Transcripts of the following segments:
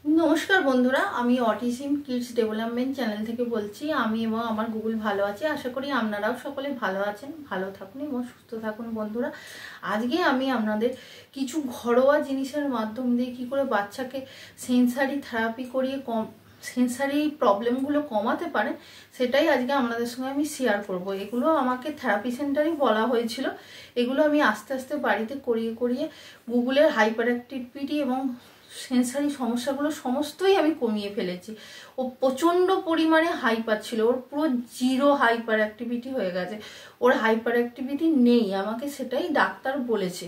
नमस्कार बंधुरा आमी ऑटिज्म किड्स डेवलपमेंट चैनल থেকে বলছি। আমি এবং আমার গুগল ভালো আছে। আশা করি আপনারাও সকলে ভালো আছেন, ভালো থাকুন এবং সুস্থ থাকুন। বন্ধুরা, আজকে আমি আপনাদের কিছু ঘরোয়া জিনিসের মাধ্যম দিয়ে কি করে বাচ্চাকে সেন্সরি থেরাপি করিয়ে সেন্সরি প্রবলেমগুলো কমাতে পারেন সেটাই আজকে আপনাদের সঙ্গে আমি শেয়ার করব। এগুলো আমাকে থেরাপি সেন্টারেই বলা হয়েছিল। এগুলো আমি আস্তে আস্তে বাড়িতে করিয়ে করিয়ে গুগলের হাইপার অ্যাক্টিভিটি এবং সেন্সারি সমস্যাগুলো সমস্তই আমি কমিয়ে ফেলেছি। ও প্রচণ্ড পরিমাণে হাইপার ছিল, ওর পুরো জিরো হাইপার অ্যাক্টিভিটি হয়ে গেছে, ওর হাইপার অ্যাক্টিভিটি নেই, আমাকে সেটাই ডাক্তার বলেছে।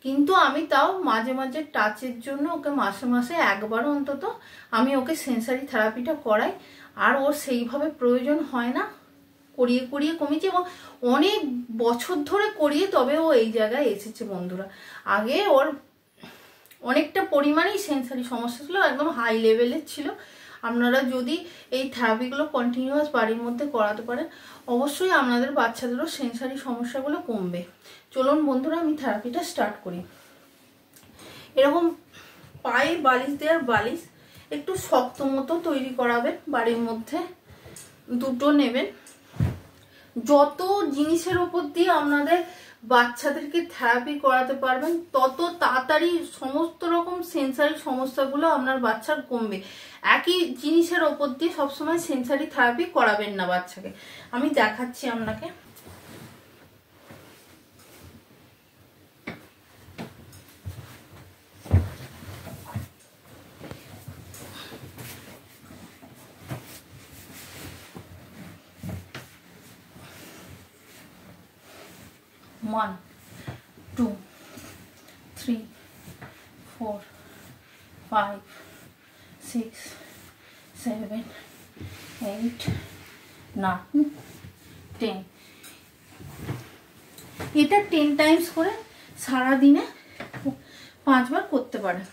কিন্তু আমি তাও মাঝে মাঝে টাচের জন্য ওকে মাসে মাসে একবার অন্তত আমি ওকে সেন্সারি থেরাপিটা করাই। আর ওর সেইভাবে প্রয়োজন হয় না, করিয়ে করিয়ে কমেছে এবং অনেক বছর ধরে করিয়ে তবে ও এই জায়গায় এসেছে। বন্ধুরা, আগে ওর অনেকটা পরিমাণেই সেন্সারি সমস্যা ছিল, একদম হাই লেভেলের ছিল। আপনারা যদি এই থেরাপিগুলো কন্টিনিউয়াস বাড়ির মধ্যে করাতে পারেন অবশ্যই আপনাদের বাচ্চাদেরও সেন্সারি সমস্যাগুলো কমবে। চলুন বন্ধুরা, আমি থেরাপিটা স্টার্ট করি। এরকম পায়ে বালিশ দেওয়ার বালিশ একটু শক্ত মতো তৈরি করাবেন, বাড়ির মধ্যে দুটো নেবেন। যত জিনিসের ওপর দিয়ে আপনাদের বাচ্চাদেরকে থেরাপি করাতে পারবেন তত তাড়াতাড়ি সমস্ত রকম সেন্সারি সমস্যাগুলো আপনার বাচ্চার কমবে। একই জিনিসের ওপর দিয়ে সবসময় সেন্সারি থেরাপি করাবেন না বাচ্চাকে। আমি দেখাচ্ছি আপনাকে। One, 2, 3, 4, 5, 6, 7, 8, 9, 10। এটা 10 টাইমস করে সারাদিনে 5 বার করতে পারেন।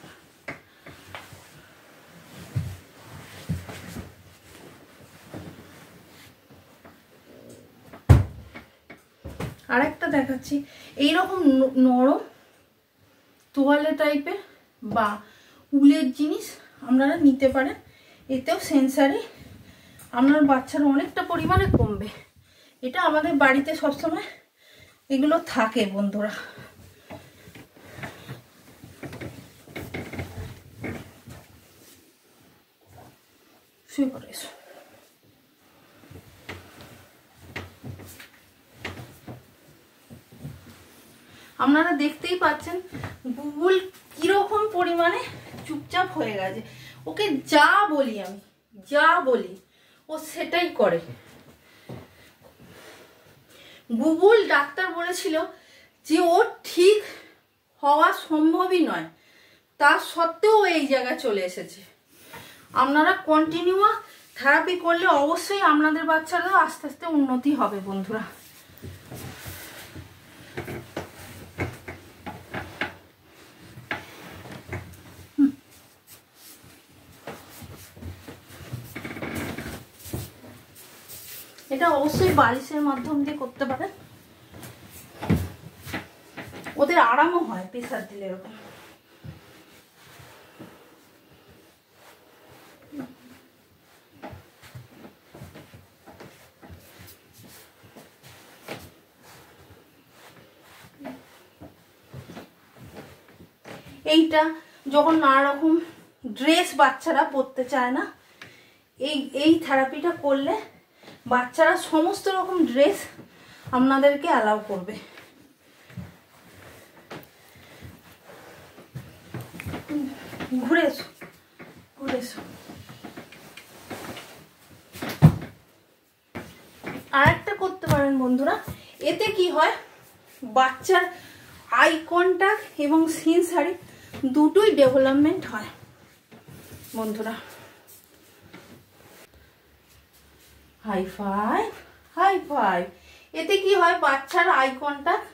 আরেকটা দেখাচ্ছি। এইরকম নরম তোয়ালে টাইপের বা উলের জিনিস আপনারা নিতে পারেন, এতেও সেন্সারি আপনার বাচ্চার অনেকটা পরিমাণে কমবে। এটা আমাদের বাড়িতে সবসময় এগুলো থাকে। বন্ধুরা, শুয়ে পড়ে এসো। আপনারা দেখতেই পাচ্ছেন গুগল কিরকম পরিমাণে চুপচাপ হয়ে গেছে। ওকে যা বলি, আমি যা বলি ও সেটাই করে। গুগল ডাক্তার বলেছিল যে ও ঠিক হওয়া সম্ভবই নয়, তা সত্ত্বেও এই জায়গায় চলে এসেছে। আপনারা কন্টিনিউ থেরাপি করলে অবশ্যই আপনাদের বাচ্চারা আস্তে আস্তে উন্নতি হবে। বন্ধুরা, এটা অবশ্যই বালিশের মাধ্যম দিয়ে করতে পারেন, ওদের আরামও হয় প্রেসার দিলে। এরকম এইটা যখন নানা রকম ড্রেস বাচ্চারা পরতে চায় না, এই থেরাপিটা করলে বাচ্চারা সমস্ত রকম ড্রেস আপনাদেরকে অ্যালাউ করবে। ঘুরে এসো, ঘুরে এসো। আর একটা করতে পারেন বন্ধুরা, এতে কি হয় বাচ্চার আই কন্টাক্ট এবং সেন্সারি দুটোই ডেভেলপমেন্ট হয়। বন্ধুরা, হাই ফাইভ, হাই ফাইভ। এতে কি হয় বাচ্চার আই কন্টাক্ট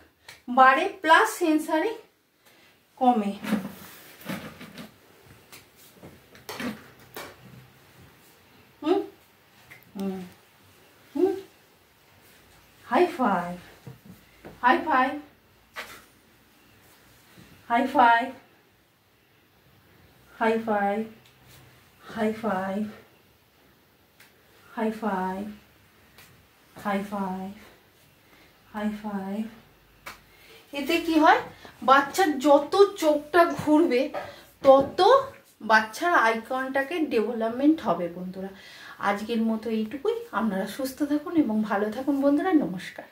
বাড়ে প্লাস সেন্সারি কমে। High five, high five, high five, high five, high five, high five, high five, high five. এতে কি হয়, বাচ্চার যত চোখটা ঘুরবে তত বাচ্চার আই কন্টাক্টের ডেভেলপমেন্ট হবে বন্ধুরা। আজকের মতো এইটুকুই। আপনারা সুস্থ থাকুন এবং ভালো থাকুন বন্ধুরা। নমস্কার।